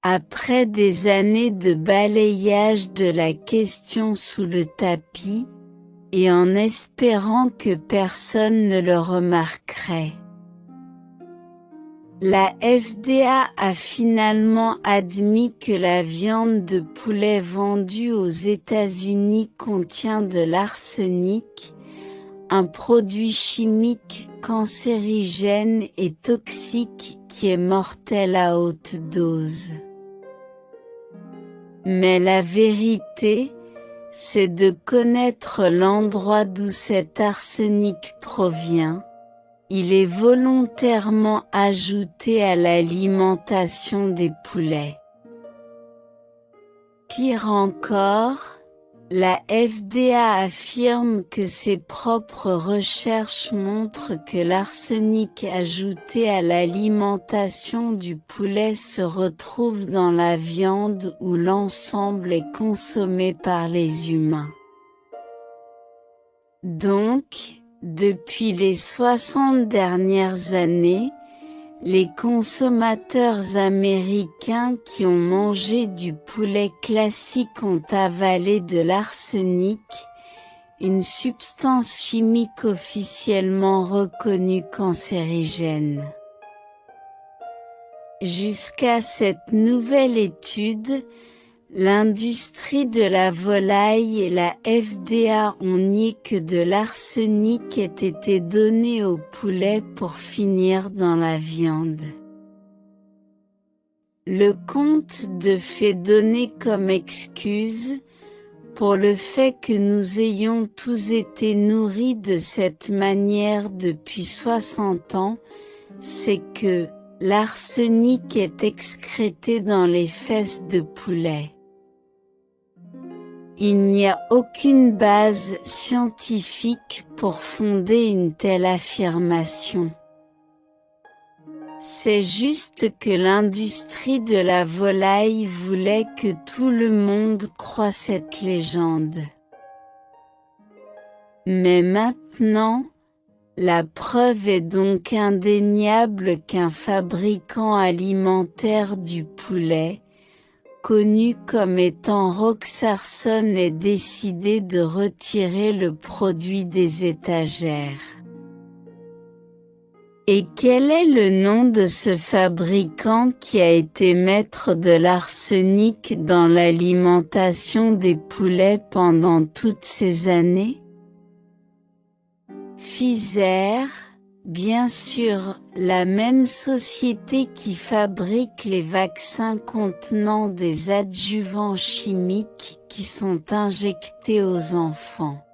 Après des années de balayage de la question sous le tapis, et en espérant que personne ne le remarquerait, la FDA a finalement admis que la viande de poulet vendue aux États-Unis contient de l'arsenic, un produit chimique cancérigène et toxique qui est mortel à haute dose. Mais la vérité, c'est de connaître l'endroit d'où cet arsenic provient. Il est volontairement ajouté à l'alimentation des poulets. Pire encore, la FDA affirme que ses propres recherches montrent que l'arsenic ajouté à l'alimentation du poulet se retrouve dans la viande où l'ensemble est consommé par les humains. Donc, depuis les 60 dernières années, les consommateurs américains qui ont mangé du poulet classique ont avalé de l'arsenic, une substance chimique officiellement reconnue cancérigène. Jusqu'à cette nouvelle étude, l'industrie de la volaille et la FDA ont nié que de l'arsenic ait été donné au poulet pour finir dans la viande. Le conte de fées donné comme excuse, pour le fait que nous ayons tous été nourris de cette manière depuis 60 ans, c'est que l'arsenic est excrété dans les fesses de poulet. Il n'y a aucune base scientifique pour fonder une telle affirmation. C'est juste que l'industrie de la volaille voulait que tout le monde croie cette légende. Mais maintenant, la preuve est donc indéniable qu'un fabricant alimentaire du poulet, connu comme étant Roxarson, ait décidé de retirer le produit des étagères. Et quel est le nom de ce fabricant qui a été maître de l'arsenic dans l'alimentation des poulets pendant toutes ces années? Pfizer, bien sûr, la même société qui fabrique les vaccins contenant des adjuvants chimiques qui sont injectés aux enfants.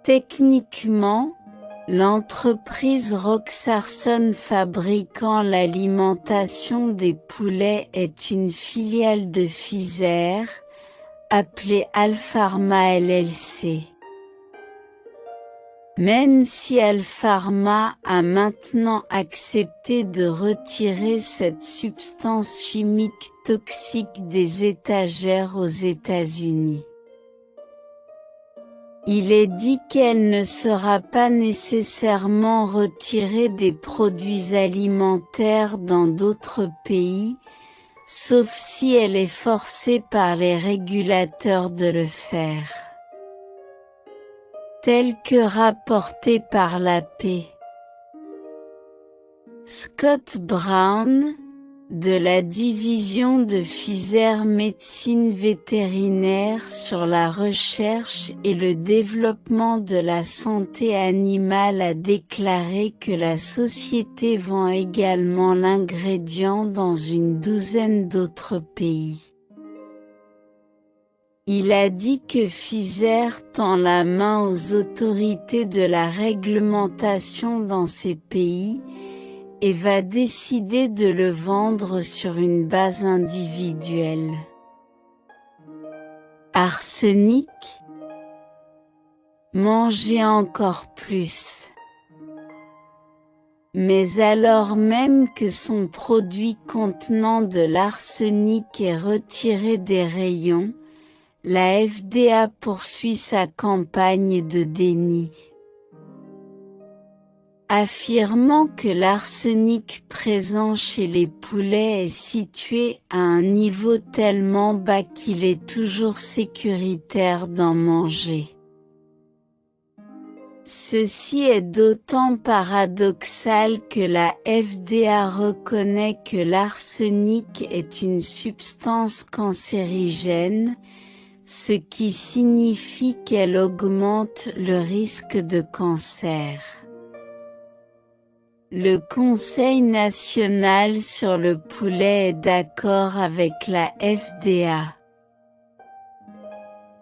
Techniquement, l'entreprise Roxarson fabriquant l'alimentation des poulets est une filiale de Pfizer, appelée Alpharma LLC. Même si Alpharma a maintenant accepté de retirer cette substance chimique toxique des étagères aux États-Unis. Il est dit qu'elle ne sera pas nécessairement retirée des produits alimentaires dans d'autres pays, sauf si elle est forcée par les régulateurs de le faire. Tel que rapporté par la paix. Scott Brown, de la division de Pfizer Médecine vétérinaire sur la recherche et le développement de la santé animale, a déclaré que la société vend également l'ingrédient dans une douzaine d'autres pays. Il a dit que Pfizer tend la main aux autorités de la réglementation dans ces pays, et va décider de le vendre sur une base individuelle. Arsenic? Manger encore plus. Mais alors même que son produit contenant de l'arsenic est retiré des rayons, la FDA poursuit sa campagne de déni. affirmant que l'arsenic présent chez les poulets est situé à un niveau tellement bas qu'il est toujours sécuritaire d'en manger. Ceci est d'autant paradoxal que la FDA reconnaît que l'arsenic est une substance cancérigène, ce qui signifie qu'elle augmente le risque de cancer. Le Conseil national sur le poulet est d'accord avec la FDA.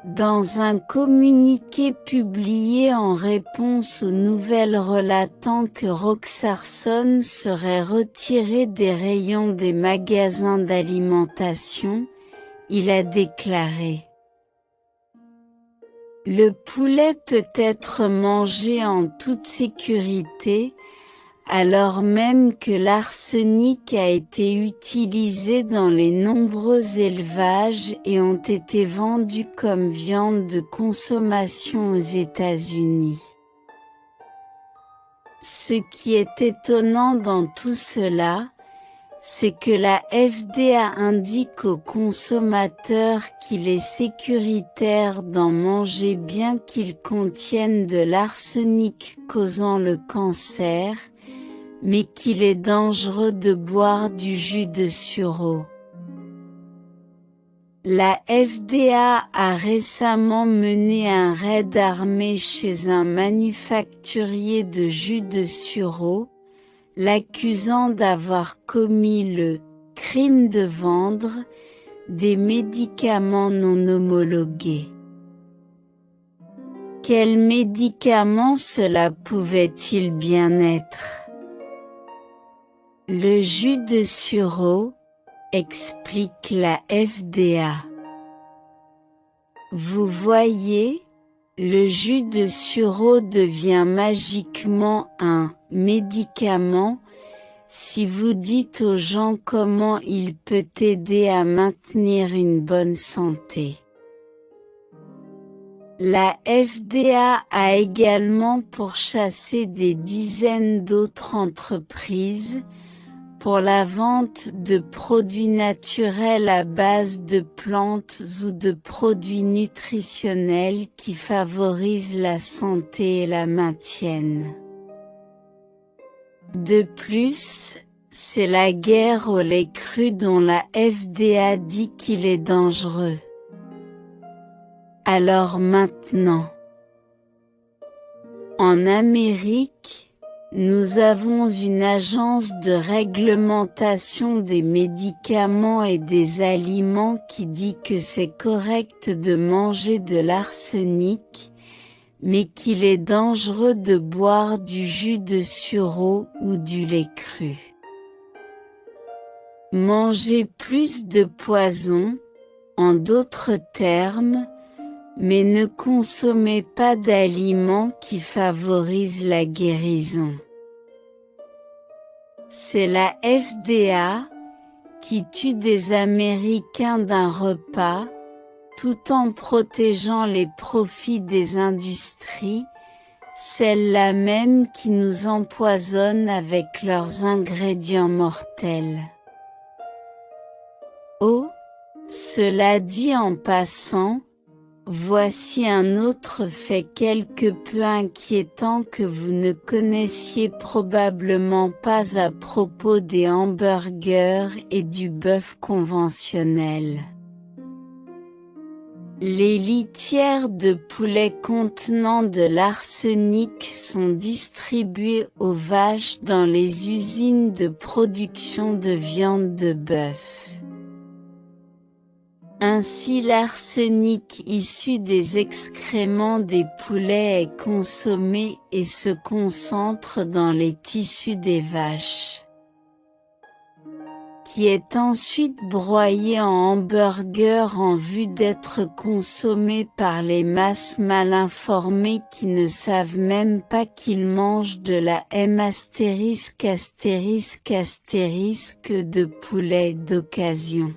Dans un communiqué publié en réponse aux nouvelles relatant que Roxarson serait retiré des rayons des magasins d'alimentation, il a déclaré: « Le poulet peut être mangé en toute sécurité, alors même que l'arsenic a été utilisé dans les nombreux élevages et ont été vendus comme viande de consommation aux États-Unis. » Ce qui est étonnant dans tout cela, c'est que la FDA indique aux consommateurs qu'il est sécuritaire d'en manger bien qu'il contienne de l'arsenic causant le cancer, mais qu'il est dangereux de boire du jus de sureau. La FDA a récemment mené un raid armé chez un manufacturier de jus de sureau, l'accusant d'avoir commis le « crime de vendre » des médicaments non homologués. Quels médicaments cela pouvait-il bien être? Le jus de sureau, explique la FDA. Vous voyez, le jus de sureau devient magiquement un « médicament » si vous dites aux gens comment il peut aider à maintenir une bonne santé. La FDA a également pourchassé des dizaines d'autres entreprises pour la vente de produits naturels à base de plantes ou de produits nutritionnels qui favorisent la santé et la maintiennent. De plus, c'est la guerre au lait cru dont la FDA dit qu'il est dangereux. Alors maintenant, en Amérique, nous avons une agence de réglementation des médicaments et des aliments qui dit que c'est correct de manger de l'arsenic, mais qu'il est dangereux de boire du jus de sureau ou du lait cru. Mangez plus de poison, en d'autres termes, mais ne consommez pas d'aliments qui favorisent la guérison. C'est la FDA qui tue des Américains d'un repas, tout en protégeant les profits des industries, celles-là même qui nous empoisonnent avec leurs ingrédients mortels. Oh, cela dit en passant, voici un autre fait quelque peu inquiétant que vous ne connaissiez probablement pas à propos des hamburgers et du bœuf conventionnel. Les litières de poulet contenant de l'arsenic sont distribuées aux vaches dans les usines de production de viande de bœuf. Ainsi l'arsenic issu des excréments des poulets est consommé et se concentre dans les tissus des vaches, qui est ensuite broyé en hamburger en vue d'être consommé par les masses mal informées qui ne savent même pas qu'ils mangent de la *** de poulet d'occasion.